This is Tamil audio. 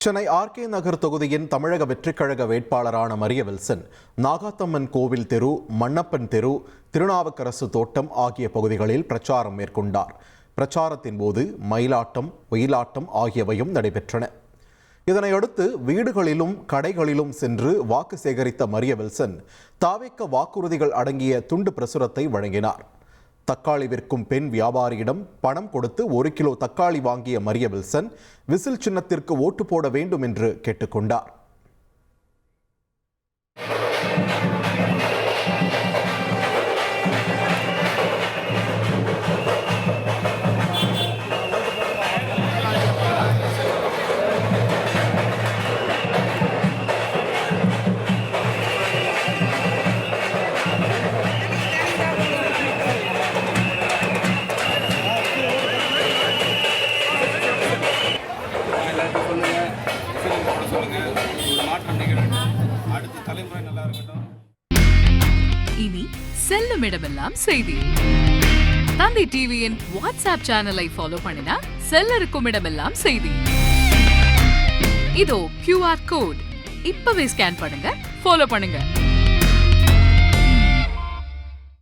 சென்னை ஆர்கே நகர் தொகுதியின் தமிழக வெற்றிக்கழக வேட்பாளரான மரிய வில்சன் நாகாத்தம்மன் கோவில் தெரு, மண்ணப்பன் தெரு, திருநாவுக்கரசு தோட்டம் ஆகிய பகுதிகளில் பிரச்சாரம் மேற்கொண்டார். பிரச்சாரத்தின் போது மயிலாட்டம், ஒயிலாட்டம் ஆகியவையும் நடைபெற்றன. இதனையடுத்து வீடுகளிலும் கடைகளிலும் சென்று வாக்கு சேகரித்த மரிய வில்சன் தாவேக்க வாக்குறுதிகள் அடங்கிய துண்டு பிரசுரத்தை வழங்கினார். தக்காளி விற்கும் பெண் வியாபாரியிடம் பணம் கொடுத்து 1 கிலோ தக்காளி வாங்கிய மரிய வில்சன் விசில் சின்னத்திற்கு ஓட்டு போட வேண்டும் என்று கேட்டுக்கொண்டார். இனி செல்லும் இடமெல்லாம் செய்தி. தந்தி டிவியின் வாட்ஸ்அப் சேனலை ஃபாலோ பண்ணினா செல்ல இருக்கும் இடமெல்லாம் செய்தி. இதோ QR கோட் இப்பவே ஸ்கேன் பண்ணுங்க, ஃபாலோ பண்ணுங்க.